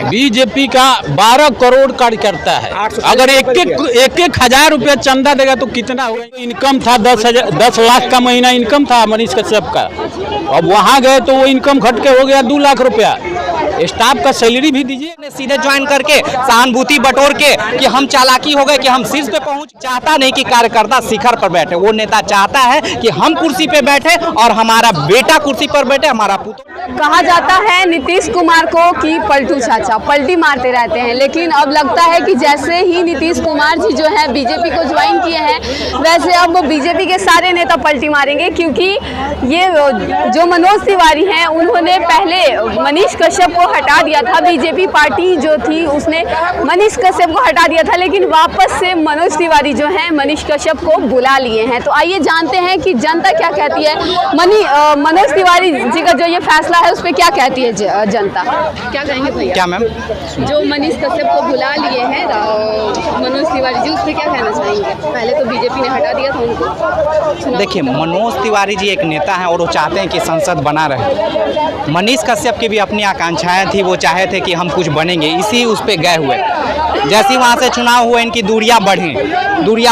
BJP का 12 करोड़ कार्यकर्ता है। अगर एक एक हजार रुपया चंदा देगा तो कितना होगा? इनकम था 10 लाख का महीना इनकम था मनीष कश्यप का। अब वहाँ गए तो वो इनकम घट के हो गया 2 लाख रुपया। स्टाफ का सैलरी भी दीजिए। सीधे ज्वाइन करके सहानुभूति बटोर के कि हम चालाकी हो गए कि हम शीर्ष पे पहुंच। चाहता नहीं कि कार्यकर्ता शिखर पर बैठे, वो नेता चाहता है कि हम कुर्सी पे बैठे और हमारा बेटा कुर्सी पर बैठे, हमारा पुत्र। कहा जाता है नीतीश कुमार को कि पलटू चाचा पलटी मारते रहते हैं, लेकिन अब लगता है कि जैसे ही नीतीश कुमार जी जो है बीजेपी को ज्वाइन किए हैं, वैसे अब बीजेपी के सारे नेता पलटी मारेंगे। क्योंकि ये जो मनोज तिवारी हैं, उन्होंने पहले मनीष कश्यप को हटा दिया था। बीजेपी पार्टी जो थी उसने मनीष कश्यप को हटा दिया था, लेकिन वापस से मनोज तिवारी जो हैं मनीष कश्यप को बुला लिए हैं। तो आइए जानते हैं कि जनता क्या कहती है। मनोज तिवारी जी का जो ये फैसला है उस पर क्या कहती है जनता? क्या कहेंगे भैया? क्या मैम? जो मनीष कश्यप को बुला लिए हैं मनोज तिवारी जी, उस पर क्या कहना चाहेंगे? पहले तो बीजेपी ने हटा दिया था उनको। देखिए, मनोज तिवारी जी एक नेता हैं और वो चाहते हैं कि संसद बना रहे। मनीष कश्यप की भी अपनी आकांक्षाएं थी, वो चाहे थे कि हम कुछ बनेंगे, इसी उस पे गए हुए। जैसे ही वहाँ से चुनाव हुआ, इनकी दूरियां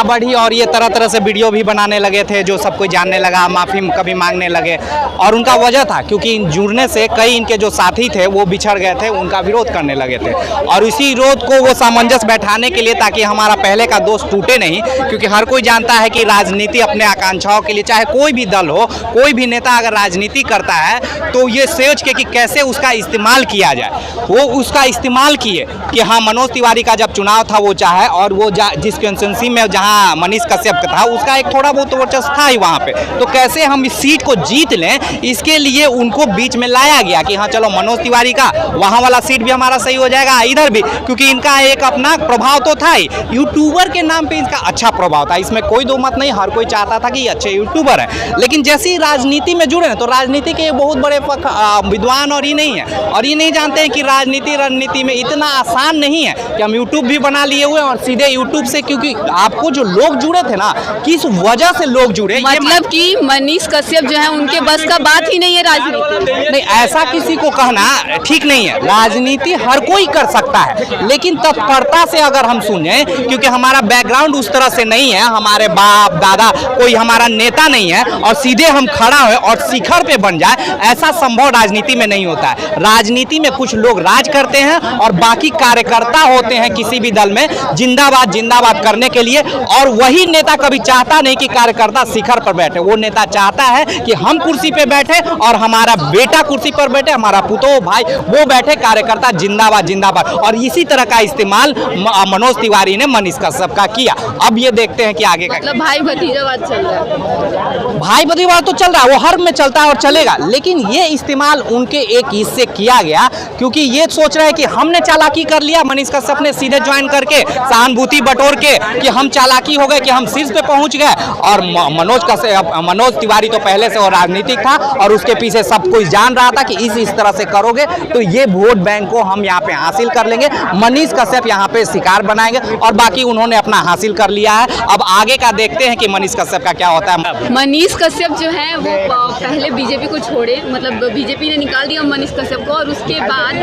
बढ़ी और ये तरह तरह से वीडियो भी बनाने लगे थे, जो सब कोई जानने लगा, माफ़ी कभी मांगने लगे। और उनका वजह था क्योंकि जुड़ने से कई इनके जो साथी थे वो बिछड़ गए थे, उनका विरोध करने लगे थे। और इसी विरोध को वो सामंजस्य बैठाने के लिए, ताकि हमारा पहले का दोस्त टूटे नहीं, क्योंकि हर कोई जानता है कि राजनीति अपने आकांक्षाओं के लिए, चाहे कोई भी दल हो, कोई भी नेता अगर राजनीति करता है तो ये सोच के कि कैसे उसका इस्तेमाल किया जाए, वो उसका इस्तेमाल किए कि हाँ, मनोज तिवारी का जब चुनाव था वो चाहे, और वो जिस कॉन्स्टिट्यूंसी में जहाँ मनीष कश्यप का था उसका एक थोड़ा बहुत वर्चस्व था ही वहाँ पे, तो कैसे हम इस सीट को जीत लें, इसके लिए उनको बीच में लाया गया कि हाँ चलो मनोज तिवारी का वहाँ वाला सीट भी हमारा सही हो जाएगा, इधर भी, क्योंकि इनका एक अपना प्रभाव तो था ही, यूट्यूबर के नाम पे इनका अच्छा प्रभाव था, इसमें कोई दो मत नहीं। हर कोई चाहता था कि ये अच्छे यूट्यूबर है, लेकिन जैसे ही राजनीति में जुड़े तो राजनीति के बहुत बड़े विद्वान और ये नहीं है, और ये नहीं जानते हैं कि रणनीति में इतना आसान नहीं है कि हम यूट्यूब भी बना लिए हुए और सीधे यूट्यूब से, क्योंकि आपको जो लोग जुड़े थे ना, किस वजह से लोग जुड़े, मतलब कि मनीष कश्यप जो है उनके बस का बात ही नहीं है राजनीति। नहीं, ऐसा किसी को कहना ठीक नहीं है। राजनीति हर कोई कर सकता है, लेकिन तत्परता से अगर हम सुने, क्योंकि हमारा बैकग्राउंड उस तरह से नहीं है, हमारे बाप दादा कोई हमारा नेता नहीं है, और सीधे हम खड़ा हुए और शिखर पे बन जाए, ऐसा संभव राजनीति में नहीं होता है। राजनीति में कुछ लोग राज करते हैं और बाकी कार्यकर्ता होते हैं किसी भी दल में जिंदाबाद जिंदाबाद करने के लिए, और वही नेता कभी चाहता नहीं कि कार्यकर्ता शिखर पर बैठे। वो नेता चाहता है कि हम कुर्सी पे बैठे और हमारा बेटा कुर्सी पर बैठे, हमारा पुतो भाई वो बैठे, कार्यकर्ता जिंदाबाद जिंदाबाद। और इसी तरह का इस्तेमाल मनोज तिवारी ने मनीष कश्यप का किया। अब ये देखते हैं कि आगे का, मतलब भाई भतीजावाद चल रहा है। भाई भतीजावाद तो चल रहा है, वो हर में चलता है और चलेगा, लेकिन ये इस्तेमाल उनके एक हिस्से किया गया, क्योंकि ये सोच रहे हैं कि हमने चालाकी कर लिया, मनीष कश्यप ने सीधे ज्वाइन करके सहानुभूति बटोर के कि हम चालाकी हो गए कि हम शीर्ष पे पहुंच गए। और मनोज तिवारी तो पहले से वो राजनीतिक था और उसके पीछे सब कोई जान रहा था कि इस तरह से करोगे तो ये वोट बैंक को हम यहाँ पे हासिल कर लेंगे, मनीष कश्यप यहाँ पे शिकार बनाएंगे, और बाकी उन्होंने अपना हासिल कर लिया है। अब आगे का देखते हैं कि मनीष कश्यप का क्या होता है। मनीष कश्यप जो है वो पहले बीजेपी को छोड़े, मतलब बीजेपी ने निकाल दिया मनीष कश्यप को, और उसके बाद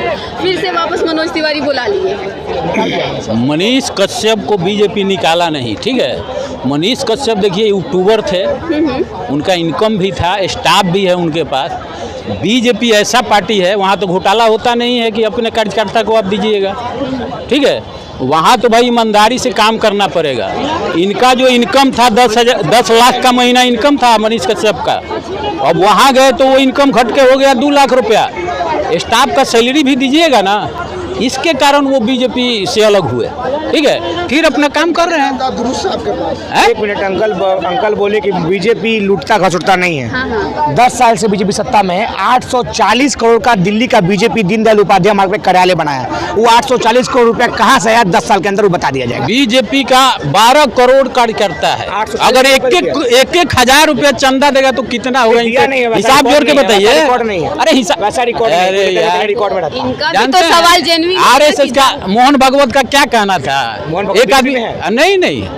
फिर से वापस मनोज तिवारी बुला लिए। मनीष कश्यप को बीजेपी निकाला नहीं, ठीक है। मनीष कश्यप देखिए यूट्यूबर थे, उनका इनकम भी था, स्टाफ भी है उनके पास। बीजेपी ऐसा पार्टी है, वहाँ तो घोटाला होता नहीं है कि अपने कार्यकर्ता को आप दीजिएगा, ठीक है। वहाँ तो भाई ईमानदारी से काम करना पड़ेगा। इनका जो इनकम था 10 लाख का महीना इनकम था मनीष कश्यप का। अब वहाँ गए तो वो इनकम घट के हो गया 2 लाख रुपया। स्टाफ का सैलरी भी दीजिएगा ना, इसके कारण वो बीजेपी से अलग हुए, ठीक है। फिर अपना काम कर रहे हैं। एक मिनट, अंकल बोले कि बीजेपी लूटता खसुटता नहीं है। 10 साल से बीजेपी सत्ता में है। 840 करोड़ का दिल्ली का बीजेपी दीनदयाल उपाध्याय मार्ग पे कार्यालय बनाया। वो 840 करोड़ रुपया कहाँ से आया 10 साल के अंदर वो बता दिया जाएगा। बीजेपी का 12 करोड़ कार्यकर्ता है। अगर एक हजार रुपया चंदा देगा तो कितना होगा? हिसाब जोड़ के बताइए। अरे हिसाब, अरे यार। रिकॉर्ड में रहता। इनका भी तो सवाल जेन्युइन है आरएसएस कि का मोहन भागवत का क्या कहना था? मोहन भागवत एक आदमी BJP में है? नहीं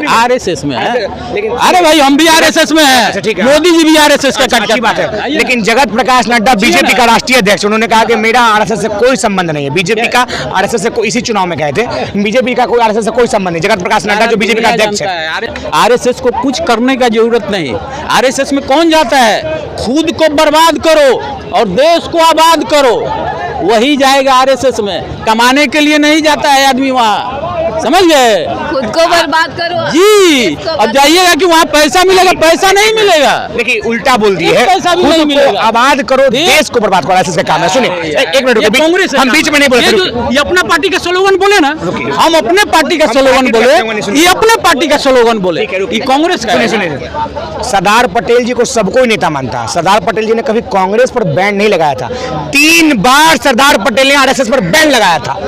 आरएसएस में है। लेकिन अरे भाई हम भी आरएसएस में अच्छा, ठीक हैं, है। मोदी जी भी आरएसएस का अच्छी बात है। आइए ना। लेकिन जगत प्रकाश नड्डा बीजेपी का राष्ट्रीय अध्यक्ष, उन्होंने कहा कि मेरा आरएसएस से कोई संबंध नहीं है। बीजेपी का आरएसएस से कोई, इसी चुनाव में कहे थे, बीजेपी का कोई आरएसएस से कोई संबंध नहीं। जगत प्रकाश नड्डा जो बीजेपी का अध्यक्ष है। आरएसएस को कुछ करने का जरूरत नहीं। आरएसएस में कौन जाता है? खुद को बर्बाद करो और देश को आबाद करो, वही जाएगा आरएसएस में। कमाने के लिए नहीं जाता है आदमी वहाँ, समझ गए? खुद को बर्बाद करो जी, देश को अब जाइएगा कि वहाँ पैसा मिलेगा, पैसा नहीं मिलेगा। देखिए उल्टा बोल दिए है, पैसा भी नहीं खुद को मिलेगा। आबाद करो, देश को बर्बाद करो, ऐसे काम है। सुनिए एक मिनट ये रुकिए, कांग्रेस है हम ना? बीच में नहीं बोले ये थे, जो- ये अपना पार्टी का स्लोगन बोले ना, रुकिए। हम अपने पार्टी का हम स्लोगन पार्टी का बोले, स्लोगन नहीं सुने। ये अपने पार्टी का स्लोगन बोले, ठीक है, रुकिए। ये कांग्रेस का सुनिए है। सुनिए, सरदार पटेल जी को सब कोई नेता मानता है। सरदार पटेल जी ने कभी कांग्रेस पर बैन नहीं लगाया था। 3 बार सरदार पटेल ने आरएसएस पर बैन लगाया था।